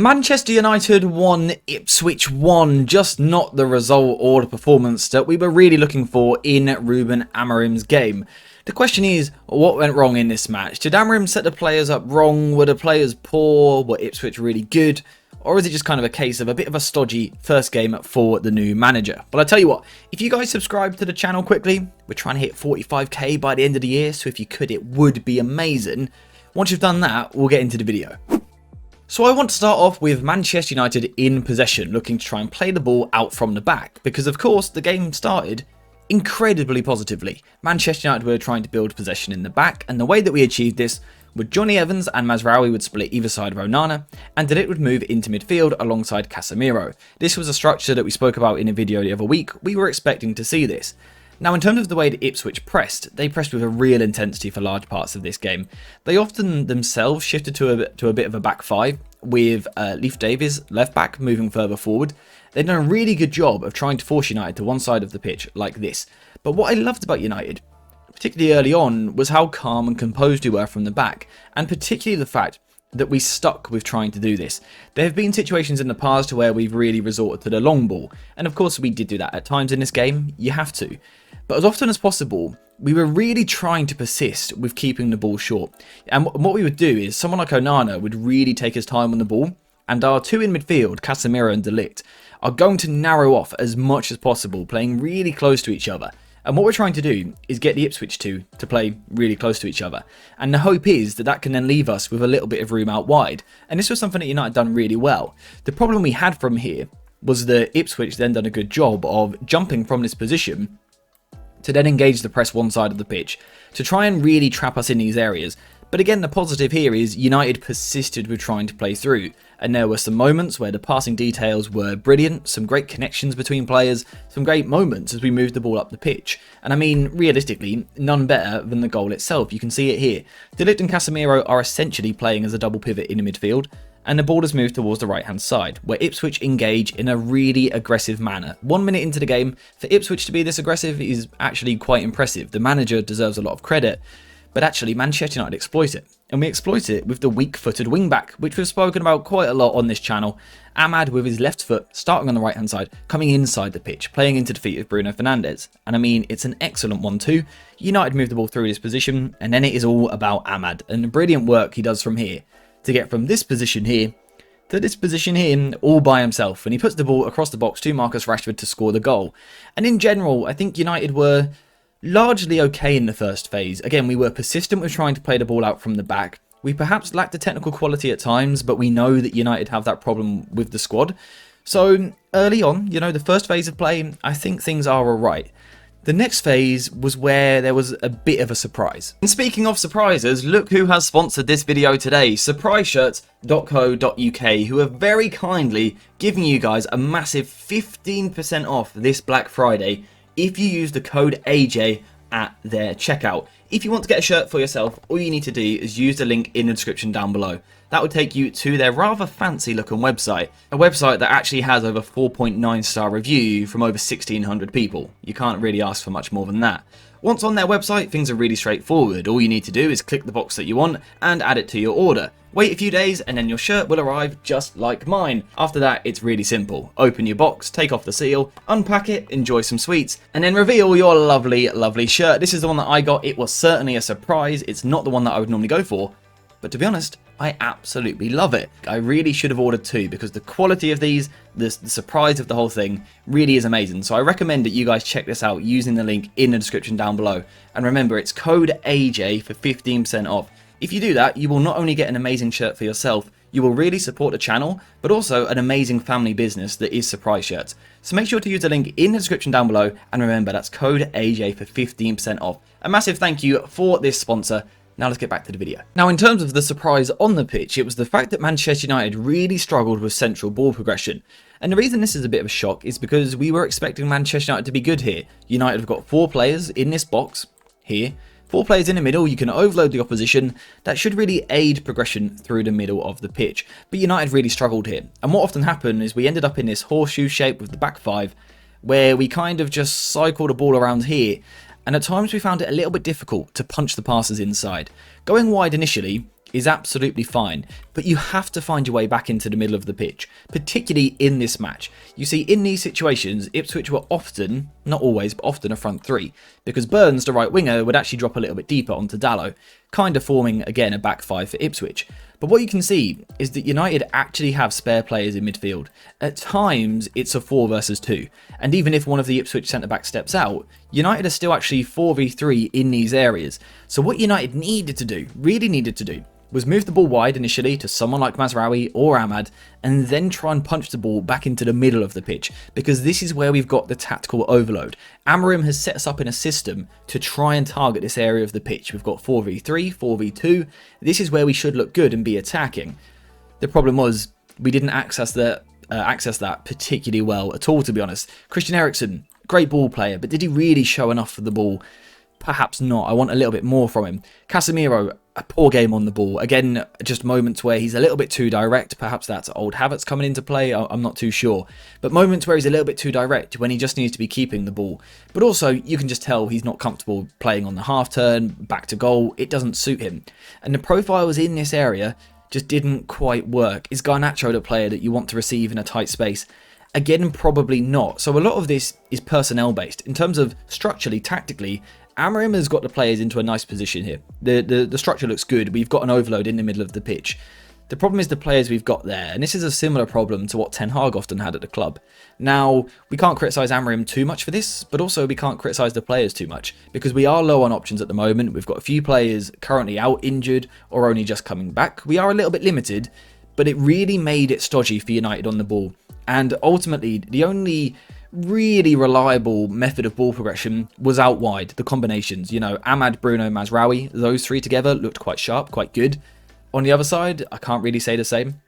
Manchester United won, Ipswich won, just not the result or the performance that we were really looking for in Ruben Amorim's game. The question is, what went wrong in this match? Did Amorim set the players up wrong? Were the players poor? Were Ipswich really good? Or is it just kind of a case of a bit of a stodgy first game for the new manager? But I tell you what, if you guys subscribe to the channel quickly, we're trying to hit 45k by the end of the year, so if you could, it would be amazing. Once you've done that, we'll get into the video. So I want to start off with Manchester United in possession, looking to try and play the ball out from the back, because of course the game started incredibly positively. Manchester United were trying to build possession in the back, and the way that we achieved this was Johnny Evans and Mazraoui would split either side of Onana, and De Ligt would move into midfield alongside Casemiro. This was a structure that we spoke about in a video the other week. We were expecting to see this. Now, in terms of the way that Ipswich pressed, they pressed with a real intensity for large parts of this game. They often themselves shifted to a bit of a back five, with Leif Davies, left back, moving further forward. They'd done a really good job of trying to force United to one side of the pitch like this. But what I loved about United, particularly early on, was how calm and composed we were from the back, and particularly the fact that we stuck with trying to do this. There have been situations in the past where we've really resorted to the long ball, and of course we did do that at times in this game. You have to. But as often as possible, we were really trying to persist with keeping the ball short. And what we would do is someone like Onana would really take his time on the ball, and our two in midfield, Casemiro and De Ligt, are going to narrow off as much as possible, playing really close to each other. And what we're trying to do is get the Ipswich two to play really close to each other. And the hope is that that can then leave us with a little bit of room out wide. And this was something that United done really well. The problem we had from here was that Ipswich then done a good job of jumping from this position to then engage the press one side of the pitch to try and really trap us in these areas. But again, the positive here is United persisted with trying to play through, and there were some moments where the passing details were brilliant, some great connections between players, some great moments as we moved the ball up the pitch. And I mean, realistically, none better than the goal itself. You can see it here. De Ligt and Casemiro are essentially playing as a double pivot in the midfield, and the ball has moved towards the right hand side, where Ipswich engage in a really aggressive manner. 1 minute into the game, for Ipswich to be this aggressive is actually quite impressive. The manager deserves a lot of credit. But actually, Manchester United exploit it. And we exploit it with the weak-footed wing-back, which we've spoken about quite a lot on this channel. Ahmad with his left foot, starting on the right-hand side, coming inside the pitch, playing into the feet of Bruno Fernandes. And I mean, it's an excellent 1-2. United move the ball through this position, and then it is all about Ahmad. And the brilliant work he does from here to get from this position here to this position here all by himself. And he puts the ball across the box to Marcus Rashford to score the goal. And in general, I think United were largely okay in the first phase. Again, we were persistent with trying to play the ball out from the back. We perhaps lacked the technical quality at times, but we know that United have that problem with the squad. So early on, the first phase of play, I think things are alright. The next phase was where there was a bit of a surprise. And speaking of surprises, look who has sponsored this video today, surpriseshirts.co.uk, who are very kindly giving you guys a massive 15% off this Black Friday if you use the code AJ at their checkout. If you want to get a shirt for yourself, all you need to do is use the link in the description down below. That will take you to their rather fancy looking website. A website that actually has over 4.9 star review from over 1,600 people. You can't really ask for much more than that. Once on their website, things are really straightforward. All you need to do is click the box that you want and add it to your order. Wait a few days and then your shirt will arrive just like mine. After that, it's really simple. Open your box, take off the seal, unpack it, enjoy some sweets, and then reveal your lovely, lovely shirt. This is the one that I got. It was certainly a surprise. It's not the one that I would normally go for, but to be honest, I absolutely love it. I really should have ordered two because the quality of these, the surprise of the whole thing really is amazing. So I recommend that you guys check this out using the link in the description down below. And remember, it's code AJ for 15% off. If you do that, you will not only get an amazing shirt for yourself, you will really support the channel, but also an amazing family business that is Surprise Shirts. So make sure to use the link in the description down below, and remember, that's code AJ for 15% off. A massive thank you for this sponsor. Now let's get back to the video. Now, in terms of the surprise on the pitch, it was the fact that Manchester United really struggled with central ball progression. And the reason this is a bit of a shock is because we were expecting Manchester United to be good here. United have got 4 players in this box here. 4 players in the middle, you can overload the opposition. That should really aid progression through the middle of the pitch. But United really struggled here. And what often happened is we ended up in this horseshoe shape with the back 5, where we kind of just cycled the ball around here. And at times we found it a little bit difficult to punch the passes inside. Going wide initially, is absolutely fine, but you have to find your way back into the middle of the pitch, particularly in this match. You see, in these situations, Ipswich were often, not always, but often a front three, because Burns, the right winger, would actually drop a little bit deeper onto Dallow, kind of forming, again, a back five for Ipswich. But what you can see is that United actually have spare players in midfield. At times, it's a 4 versus 2, and even if one of the Ipswich centre-backs steps out, United are still actually 4v3 in these areas. So what United needed to do, really needed to do, was move the ball wide initially to someone like Mazraoui or Ahmad, and then try and punch the ball back into the middle of the pitch, because this is where we've got the tactical overload. Amorim has set us up in a system to try and target this area of the pitch. We've got 4v3, 4v2. This is where we should look good and be attacking. The problem was we didn't access that particularly well at all, to be honest. Christian Eriksen, great ball player, but did he really show enough for the ball? Perhaps not. I want a little bit more from him. Casemiro, a poor game on the ball. Again, just moments where he's a little bit too direct. Perhaps that's old habits coming into play. I'm not too sure. But moments where he's a little bit too direct when he just needs to be keeping the ball. But also, you can just tell he's not comfortable playing on the half turn, back to goal. It doesn't suit him. And the profiles in this area just didn't quite work. Is Garnacho the player that you want to receive in a tight space? Again, probably not. So a lot of this is personnel based. In terms of structurally, tactically, Amorim has got the players into a nice position here. The structure looks good. We've got an overload in the middle of the pitch. The problem is the players we've got there, and this is a similar problem to what Ten Hag often had at the club. Now, we can't criticise Amorim too much for this, but also we can't criticise the players too much, because we are low on options at the moment. We've got a few players currently out injured or only just coming back. We are a little bit limited, but it really made it stodgy for United on the ball. And ultimately, the only really reliable method of ball progression was out wide, the combinations. You know, Ahmad, Bruno, Mazraoui, those three together looked quite sharp, quite good. On the other side, I can't really say the same.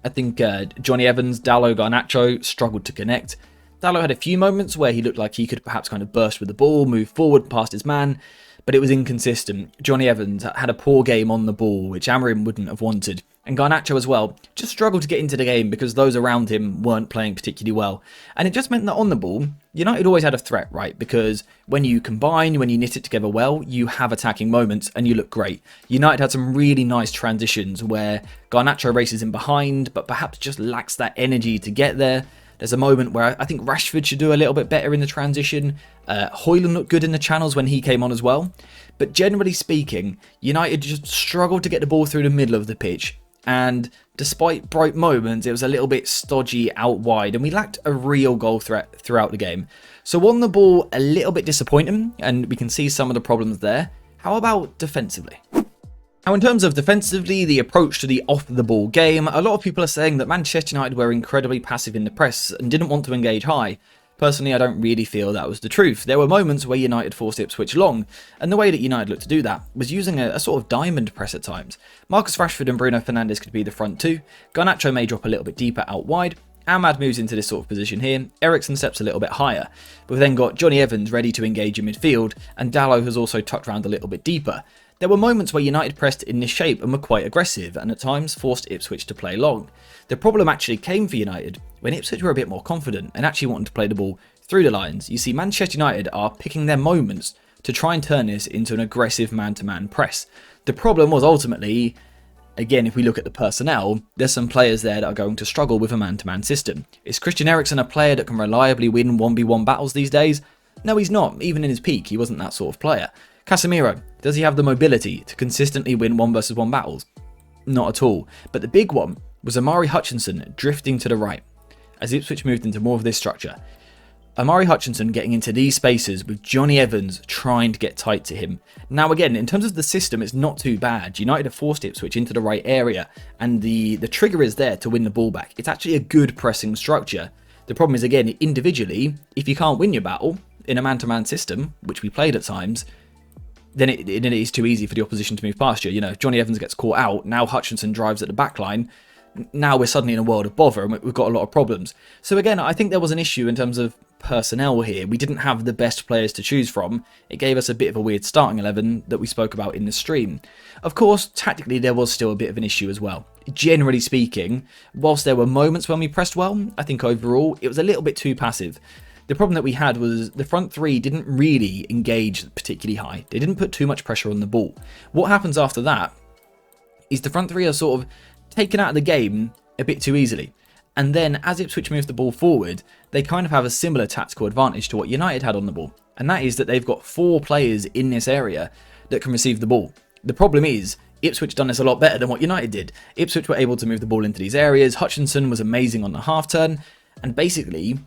I think Johnny Evans, Dallow, Garnacho struggled to connect. Dallow had a few moments where he looked like he could perhaps kind of burst with the ball, move forward past his man, but it was inconsistent. Johnny Evans had a poor game on the ball, which Amorim wouldn't have wanted. And Garnacho as well just struggled to get into the game because those around him weren't playing particularly well. And it just meant that on the ball, United always had a threat, right? Because when you combine, when you knit it together well, you have attacking moments and you look great. United had some really nice transitions where Garnacho races in behind, but perhaps just lacks that energy to get there. There's a moment where I think Rashford should do a little bit better in the transition. Højlund looked good in the channels when he came on as well. But generally speaking, United just struggled to get the ball through the middle of the pitch. And despite bright moments, it was a little bit stodgy out wide, and we lacked a real goal threat throughout the game. So on the ball, a little bit disappointing, and we can see some of the problems there. How about defensively? Now, in terms of defensively, the approach to the off-the-ball game, a lot of people are saying that Manchester United were incredibly passive in the press and didn't want to engage high. Personally, I don't really feel that was the truth. There were moments where United forced Ipswich long, and the way that United looked to do that was using a sort of diamond press at times. Marcus Rashford and Bruno Fernandes could be the front two. Garnacho may drop a little bit deeper out wide. Ahmad moves into this sort of position here. Eriksen steps a little bit higher. We've then got Johnny Evans ready to engage in midfield, and Dallow has also tucked around a little bit deeper. There were moments where United pressed in this shape and were quite aggressive, and at times forced Ipswich to play long. The problem actually came for United when Ipswich were a bit more confident and actually wanted to play the ball through the lines. You see, Manchester United are picking their moments to try and turn this into an aggressive man-to-man press. The problem was ultimately, again, if we look at the personnel, there's some players there that are going to struggle with a man-to-man system. Is Christian Eriksen a player that can reliably win 1v1 battles these days? No, he's not. Even in his peak, he wasn't that sort of player. Casemiro, does he have the mobility to consistently win 1 versus 1 battles? Not at all. But the big one was Omari Hutchinson drifting to the right as Ipswich moved into more of this structure. Omari Hutchinson getting into these spaces with Johnny Evans trying to get tight to him. Now again, in terms of the system, it's not too bad. United have forced Ipswich into the right area, and the trigger is there to win the ball back. It's actually a good pressing structure. The problem is, again, individually, if you can't win your battle in a man-to-man system, which we played at times, then it is too easy for the opposition to move past you. You know, if Johnny Evans gets caught out, now Hutchinson drives at the back line, now we're suddenly in a world of bother and we've got a lot of problems. So again, I think there was an issue in terms of personnel here. We didn't have the best players to choose from. It gave us a bit of a weird starting 11 that we spoke about in the stream. Of course, tactically there was still a bit of an issue as well. Generally speaking, whilst there were moments when we pressed well, I think overall it was a little bit too passive. The problem that we had was the front three didn't really engage particularly high. They didn't put too much pressure on the ball. What happens after that is the front three are sort of taken out of the game a bit too easily. And then as Ipswich move the ball forward, they kind of have a similar tactical advantage to what United had on the ball. And that is that they've got 4 players in this area that can receive the ball. The problem is, Ipswich done this a lot better than what United did. Ipswich were able to move the ball into these areas. Hutchinson was amazing on the half turn. And basically,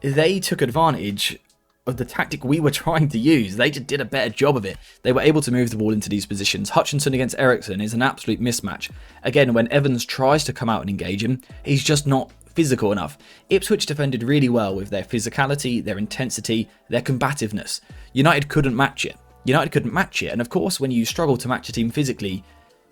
they took advantage of the tactic we were trying to use. They just did a better job of it. They were able to move the ball into these positions. Hutchinson against Eriksson is an absolute mismatch. Again, when Evans tries to come out and engage him, he's just not physical enough. Ipswich defended really well with their physicality, their intensity, their combativeness. United couldn't match it. And of course, when you struggle to match a team physically,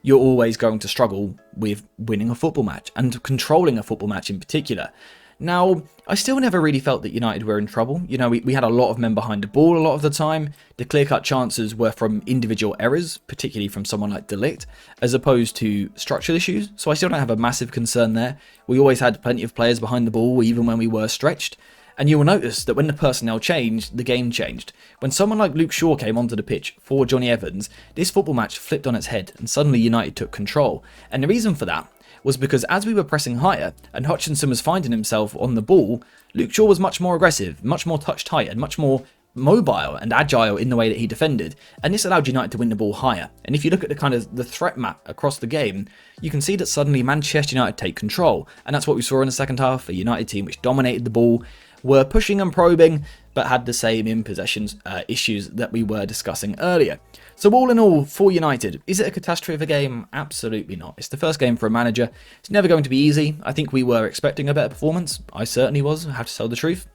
you're always going to struggle with winning a football match and controlling a football match in particular. Now, I still never really felt that United were in trouble. You know, we had a lot of men behind the ball a lot of the time. The clear-cut chances were from individual errors, particularly from someone like De Ligt, as opposed to structural issues. So I still don't have a massive concern there. We always had plenty of players behind the ball, even when we were stretched. And you will notice that when the personnel changed, the game changed. When someone like Luke Shaw came onto the pitch for Johnny Evans, this football match flipped on its head, and suddenly United took control. And the reason for that was because as we were pressing higher and Hutchinson was finding himself on the ball, Luke Shaw was much more aggressive, much more touch tight, and much more mobile and agile in the way that he defended. And this allowed United to win the ball higher. And if you look at the kind of the threat map across the game, you can see that suddenly Manchester United take control. And that's what we saw in the second half, a United team which dominated the ball, were pushing and probing, but had the same in possessions issues that we were discussing earlier. So all in all, for United, is it a catastrophe of a game? Absolutely not. It's the first game for a manager. It's never going to be easy. I think we were expecting a better performance. I certainly was, I have to tell the truth.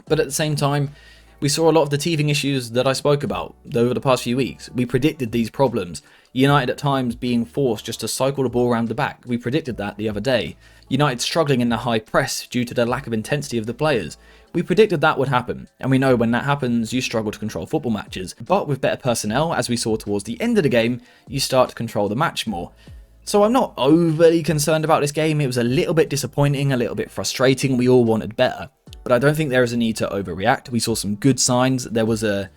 But at the same time, we saw a lot of the teething issues that I spoke about over the past few weeks. We predicted these problems. United at times being forced just to cycle the ball around the back. We predicted that the other day. United struggling in the high press due to the lack of intensity of the players. We predicted that would happen, and we know when that happens, you struggle to control football matches. But with better personnel, as we saw towards the end of the game, you start to control the match more. So I'm not overly concerned about this game. It was a little bit disappointing, a little bit frustrating. We all wanted better. But I don't think there is a need to overreact. We saw some good signs. There was a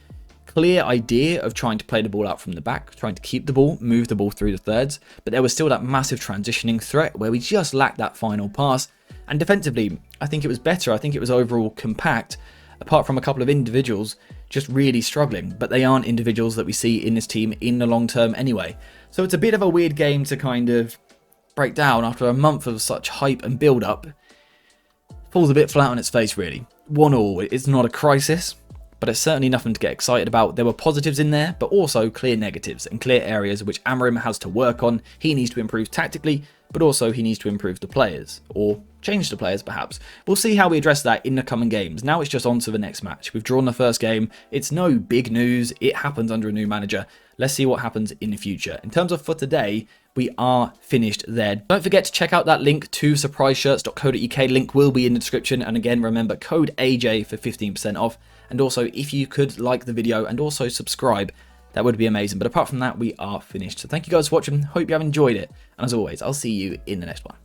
clear idea of trying to play the ball out from the back, trying to keep the ball, move the ball through the thirds, but there was still that massive transitioning threat where we just lacked that final pass. And defensively, I think it was better. I think it was overall compact, apart from a couple of individuals just really struggling, but they aren't individuals that we see in this team in the long term anyway. So it's a bit of a weird game to kind of break down after a month of such hype and build up. Falls a bit flat on its face, really. 1-1, it's not a crisis, but it's certainly nothing to get excited about. There were positives in there, but also clear negatives and clear areas which Amorim has to work on. He needs to improve tactically, but also he needs to improve the players, or change the players perhaps. We'll see how we address that in the coming games. Now it's just on to the next match. We've drawn the first game. It's no big news. It happens under a new manager. Let's see what happens in the future. In terms of for today, we are finished there. Don't forget to check out that link to surpriseshirts.co.uk. Link will be in the description. And again, remember code AJ for 15% off. And also, if you could like the video and also subscribe, that would be amazing. But apart from that, we are finished. So thank you guys for watching. Hope you have enjoyed it. And as always, I'll see you in the next one.